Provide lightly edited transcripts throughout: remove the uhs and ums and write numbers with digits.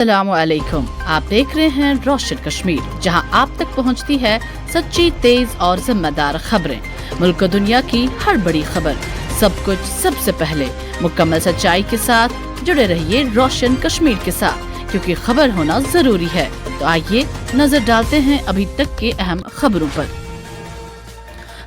अस्सलामुअलैकुम। आप देख रहे हैं रोशन कश्मीर, जहां आप तक पहुंचती है सच्ची, तेज और जिम्मेदार खबरें। मुल्क और दुनिया की हर बड़ी खबर, सब कुछ सबसे पहले, मुकम्मल सच्चाई के साथ जुड़े रहिए रोशन कश्मीर के साथ, क्योंकि खबर होना जरूरी है। तो आइए नजर डालते हैं अभी तक के अहम खबरों पर।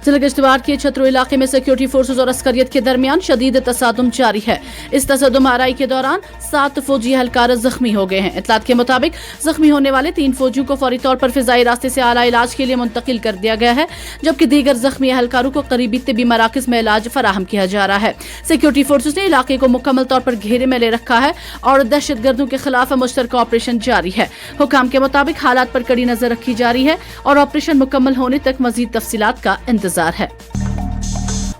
जिला किश्तवाड़ के छतरो इलाके में सिक्योरिटी फोर्सेज और अस्करियत के दरमियान शदीद तसादुम जारी है। इस तसादुम आराई के दौरान 7 फौजी एहलकार जख्मी हो गए हैं। इत्तलात के मुताबिक जख्मी होने वाले 3 फौजियों को फौरी तौर पर फिजाई रास्ते से आला इलाज के लिए मुंतकिल कर दिया गया है, जबकि दीगर जख्मी एहलकारों को करीबी तिब्बी मराकज में इलाज फराहम किया जा रहा है। सिक्योरिटी फोर्सेज ने इलाके को मुकम्मल तौर पर घेरे में ले रखा है और दहशतगर्दों के खिलाफ मुश्तरका ऑपरेशन जारी है। हुकाम के मुताबिक हालात पर कड़ी नजर रखी जा रही है और ऑपरेशन मुकम्मल होने तक मजीद तफसीलात का इंतजार है।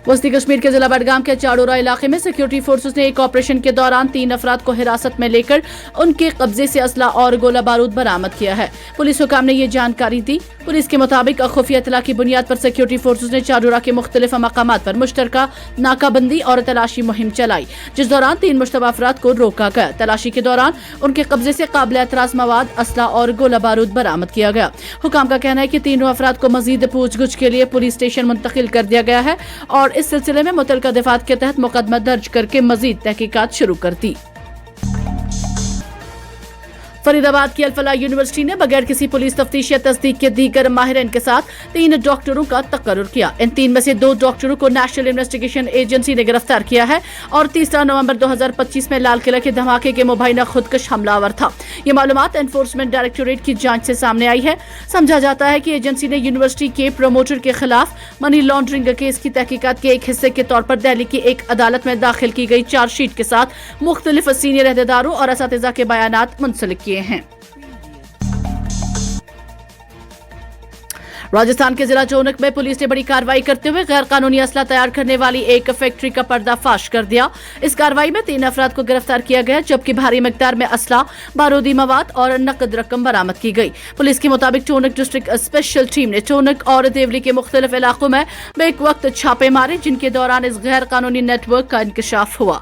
वस्ती कश्मीर के जिला बडगाम के चाड़ोरा इलाके में सिक्योरिटी फोर्सेस ने एक ऑपरेशन के दौरान 3 अफराद को हिरासत में लेकर उनके कब्जे से असला और गोला बारूद बरामद किया है। पुलिस हुकाम ने ये जानकारी दी। पुलिस के मुताबिक खुफिया इत्तला की बुनियाद पर सिक्योरिटी फोर्सेस ने चाड़ोरा के मुख्तलिफ मकामात पर मुश्तरका नाकाबंदी और तलाशी मुहिम चलाई, जिस दौरान 3 मुश्तबा अफराद को रोका गया। तलाशी के दौरान उनके कब्जे से काबिल एतराज मवाद, असला और गोला बारूद बरामद किया गया। हुकाम का कहना है कि तीनों अफराद को मजीद पूछगछ के लिए पुलिस स्टेशन मुंतकिल कर दिया गया है और इस सिलसिले में मुतलका दफात के तहत मुकदमा दर्ज करके मजीद तहकीकात शुरू कर दी। फरीदाबाद की अल-फलाह यूनिवर्सिटी ने बगैर किसी पुलिस तफ्तीश या तस्दीक के दीगर माहिरीन के साथ 3 डॉक्टरों का तकर्रुर किया। इन 3 में से 2 डॉक्टरों को नेशनल इन्वेस्टिगेशन एजेंसी ने गिरफ्तार किया है और 3 नवंबर 2025 में लाल किला के धमाके के मुबैना खुदकश हमलावर था। ये मालूमात एनफोर्समेंट डायरेक्टोरेट की जांच से सामने आई है। समझा जाता है कि एजेंसी ने यूनिवर्सिटी के प्रोमोटर के खिलाफ मनी लॉन्ड्रिंग केस की तहकीकात के एक हिस्से के तौर पर दिल्ली की एक अदालत में दाखिल की गई चार्जशीट के साथ मुख्तलिफ सीनियर अहदेदारों और असातिज़ा के बयानात मुंसलिक किए हैं। राजस्थान के जिला चोनक में पुलिस ने बड़ी कार्रवाई करते हुए गैर कानूनी असला तैयार करने वाली एक फैक्ट्री का पर्दाफाश कर दिया। इस कार्रवाई में 3 अफराद को गिरफ्तार किया गया, जबकि भारी मिकदार में असला, बारूदी मवाद और नकद रकम बरामद की गई। पुलिस के मुताबिक चोनक डिस्ट्रिक्ट स्पेशल टीम ने चोनक और देवली के मुख्तलिफ इलाकों में बेक वक्त छापे मारे, जिनके दौरान इस गैर कानूनी नेटवर्क का इंकशाफ हुआ।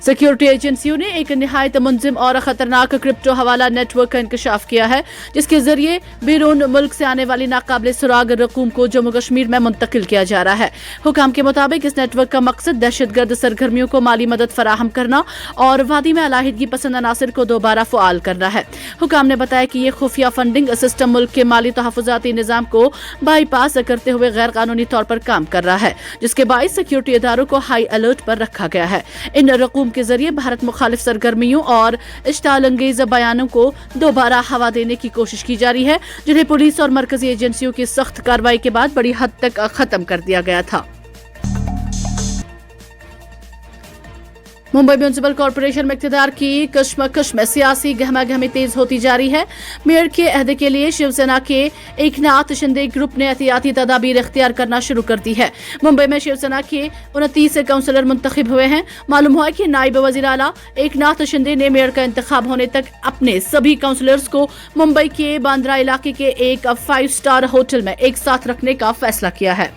सिक्योरिटी एजेंसियों ने एक निहायत मुंजिम और खतरनाक क्रिप्टो हवाला नेटवर्क का इंकशाफ किया है, जिसके जरिए बैरून मुल्क से आने वाली नाकाबिल सुराग रकूम को जम्मू कश्मीर में मुंतकिल किया जा रहा है। हुकाम के मुताबिक इस नेटवर्क का मकसद दहशतगर्द सरगर्मियों को माली मदद फराहम करना और वादी में अलाहिदगी पसंद अनासर को दोबारा फ़आल करना है। हुकाम ने बताया कि ये खुफिया फंडिंग सिस्टम मुल्क के माली तहफ़्फ़ुज़ाती निज़ाम को बाईपास करते हुए गैर कानूनी तौर पर काम कर रहा है, जिसके बाइस सिक्योरिटी इदारों को हाई अलर्ट पर रखा गया है। इन रकूम के जरिए भारत मुखालिफ सरगर्मियों और इश्ताल अंगेज बयानों को दोबारा हवा देने की कोशिश की जा रही है, जिन्हें पुलिस और मरकजी एजेंसियों की सख्त कार्रवाई के बाद बड़ी हद तक खत्म कर दिया गया था। मुंबई म्यूनिसिपल कॉर्पोरेशन में इख्तियार की कशमकश में सियासी गहमा गहमी तेज होती जा रही है। मेयर के अहदे के लिए शिवसेना के एकनाथ शिंदे ग्रुप ने एहतियाती तदाबीर इख्तियार करना शुरू कर दी है। मुंबई में शिवसेना के 29 काउंसलर मुंतखब हुए हैं। मालूम हुआ कि नायब वजीर आला एकनाथ शिंदे ने मेयर का इंतखाब होने तक अपने सभी काउंसलर्स को मुंबई के बांद्रा इलाके के एक 5 स्टार होटल में एक साथ रखने का फैसला किया है।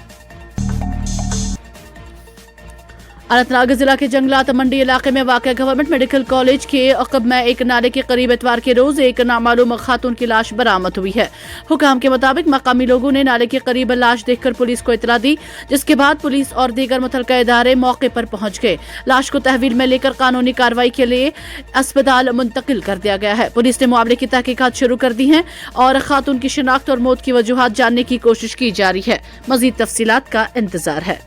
अनंतनाग जिला के जंगलात मंडी इलाके में वाक़ गवर्नमेंट मेडिकल कॉलेज के अक़ब में एक नाले के करीब इतवार के रोज एक नामालूम खातून की लाश बरामद हुई है। हुकाम के मुताबिक मकामी लोगों ने नाले के करीब लाश देखकर पुलिस को इतला दी, जिसके बाद पुलिस और दीगर मुतलका इदारे मौके पर पहुंच गए। लाश को तहवील में लेकर कानूनी कार्रवाई के लिए अस्पताल मुंतकिल कर दिया गया है। पुलिस ने मामले की तहकीकात शुरू कर दी है और खातून की शिनाख्त और मौत की वजूहात जानने की कोशिश की जा रही है। मजीद तफसीलात का इंतजार है।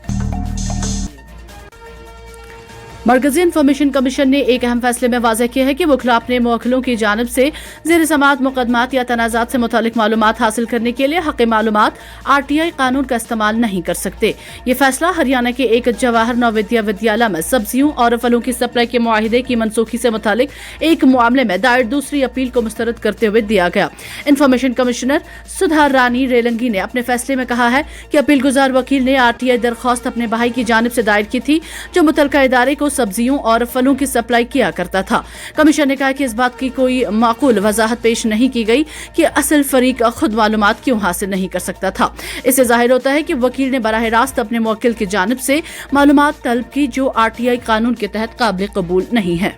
मरकजी इंफॉर्मेशन कमीशन ने एक अहम फैसले में वाज़ेह किया है कि वकील अपने मुवक्किलों की जानिब से ज़ेर समाअत मुकदमात या तनाज़ात से मुतालिक मालूमात हासिल करने के लिए हक़ मालूमात RTI कानून का इस्तेमाल नहीं कर सकते। ये फैसला हरियाणा के एक जवाहर नवोदय विद्यालय में सब्जियों और फलों की सप्लाई के मुआहिदे की मनसूखी से मुतालिक एक मामले में दायर दूसरी अपील को मुस्तरद करते हुए दिया गया। इंफॉर्मेशन कमिश्नर सुधा रानी रेलंगी ने अपने फैसले में कहा है कि अपील गुजार वकील ने RTI दरख्वास्त अपने भाई की जानिब से दायर की थी, जो मुतलका इदारे को सब्जियों और फलों की सप्लाई किया करता था। कमीशन ने कहा कि इस बात की कोई माकूल वजाहत पेश नहीं की गई कि असल फरीक खुद मालूमात क्यों हासिल नहीं कर सकता था। इससे जाहिर होता है कि वकील ने बराह रास्त अपने मुवक्किल की जानिब से मालूमात तलब की जो RTI कानून के तहत काबिल कबूल नहीं है।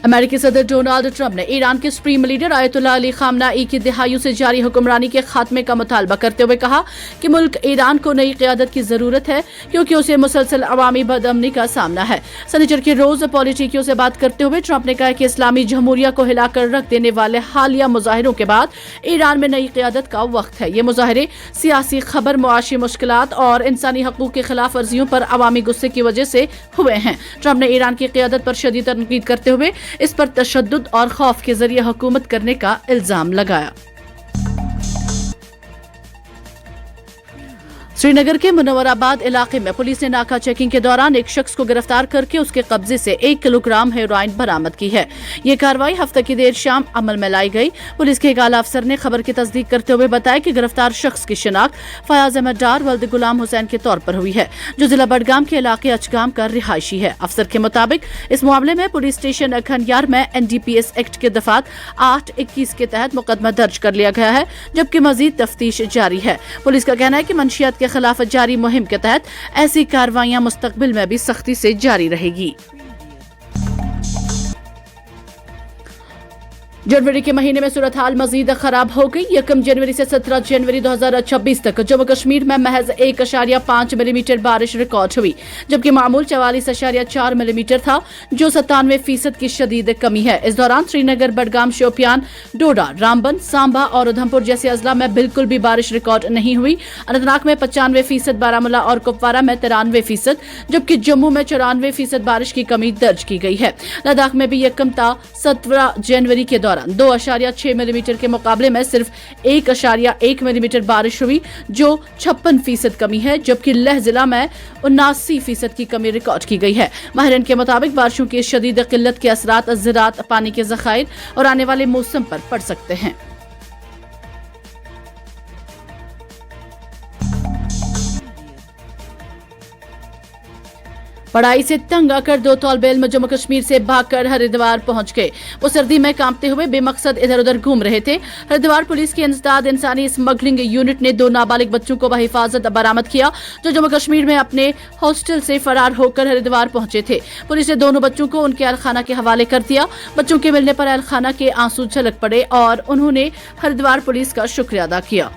अमेरिकी सदर डोनाल्ड ट्रंप ने ईरान के सुप्रीम लीडर आयतुल्लाह अली खामनाई की दिहाइयों से जारी हुक्मरानी के खात्मे का मुतालबा करते हुए कहा कि मुल्क ईरान को नई क़यादत की जरूरत है क्योंकि उसे मुसलसल अवामी बदअमनी का सामना है। शनिचर के रोज पॉलिटिकियों से बात करते हुए ट्रंप ने कहा कि इस्लामी जमहूरिया को हिलाकर रख देने वाले हालिया मुजाहिरों के बाद ईरान में नई क़यादत का वक्त है। ये मुजाहिरे सियासी खबर, मुआशी मुश्किलात और इंसानी हकूक़ की खिलाफ वर्जियों पर अवामी गुस्से की वजह से हुए हैं। ट्रंप ने ईरान की क़यादत पर शदीद तनकीद करते हुए इस पर तशद्दुद और खौफ के जरिए हुकूमत करने का इल्जाम लगाया। श्रीनगर के मुनव्वराबाद इलाके में पुलिस ने नाका चेकिंग के दौरान एक शख्स को गिरफ्तार करके उसके कब्जे से 1 किलोग्राम हेरोइन बरामद की है। ये कार्रवाई हफ्ते की देर शाम अमल में लाई गई। पुलिस के एक आला अफसर ने खबर की तस्दीक करते हुए बताया कि गिरफ्तार शख्स की शिनाख्त फयाज अहमद डार वल्द गुलाम हुसैन के तौर पर हुई है, जो जिला बडगाम के इलाके अचगाम का रिहायशी है। अफसर के मुताबिक इस मामले में पुलिस स्टेशन खनियार में NDPS एक्ट के दफात 8-21 के तहत मुकदमा दर्ज कर लिया गया है, जबकि मजीद तफ्तीश जारी है। पुलिस का कहना है कि मंशियात के खिलाफ जारी मुहिम के तहत ऐसी कार्रवाइयां मुस्तकबिल में भी सख्ती से जारी रहेगी। जनवरी के महीने में सूरत हाल मजीद खराब हो गई। 1 जनवरी से 17 जनवरी 2026 तक जम्मू कश्मीर में महज 1.5 मिलीमीटर बारिश रिकॉर्ड हुई, जबकि मामूल 44.4 मिलीमीटर था, जो 97% की शदीद कमी है। इस दौरान श्रीनगर, बडगाम, शोपियान, डोडा, रामबन, सांबा और उधमपुर जैसे अजला में बिल्कुल भी बारिश रिकॉर्ड नहीं हुई। अनंतनाग में 95%, बारामूला और कुपवारा में 93%, जबकि जम्मू में 94% बारिश की कमी दर्ज की गई है। लद्दाख में भी 17 जनवरी के दौरान 2.6 मिलीमीटर के मुकाबले में सिर्फ 1.1 मिलीमीटर बारिश हुई, जो 56% कमी है, जबकि लेह जिला में 79% की कमी रिकॉर्ड की गई है। माहिरीन के मुताबिक बारिशों की शदीद किल्लत के असरात ज़राअत, पानी के ज़खायर और आने वाले मौसम पर पड़ सकते हैं। पढ़ाई से तंग आकर 2 तौलिब इल्म जम्मू कश्मीर से भागकर हरिद्वार पहुंच गए। वो सर्दी में कांपते हुए बेमकसद इधर उधर घूम रहे थे। हरिद्वार पुलिस की इंसदाद इंसानी स्मगलिंग यूनिट ने 2 नाबालिग बच्चों को बहिफाजत बरामद किया, जो जम्मू कश्मीर में अपने हॉस्टल से फरार होकर हरिद्वार पहुंचे थे। पुलिस ने दोनों बच्चों को उनके अहलखाना के हवाले कर दिया। बच्चों के मिलने पर अहलखाना के आंसू छलक पड़े और उन्होंने हरिद्वार पुलिस का शुक्रिया अदा किया।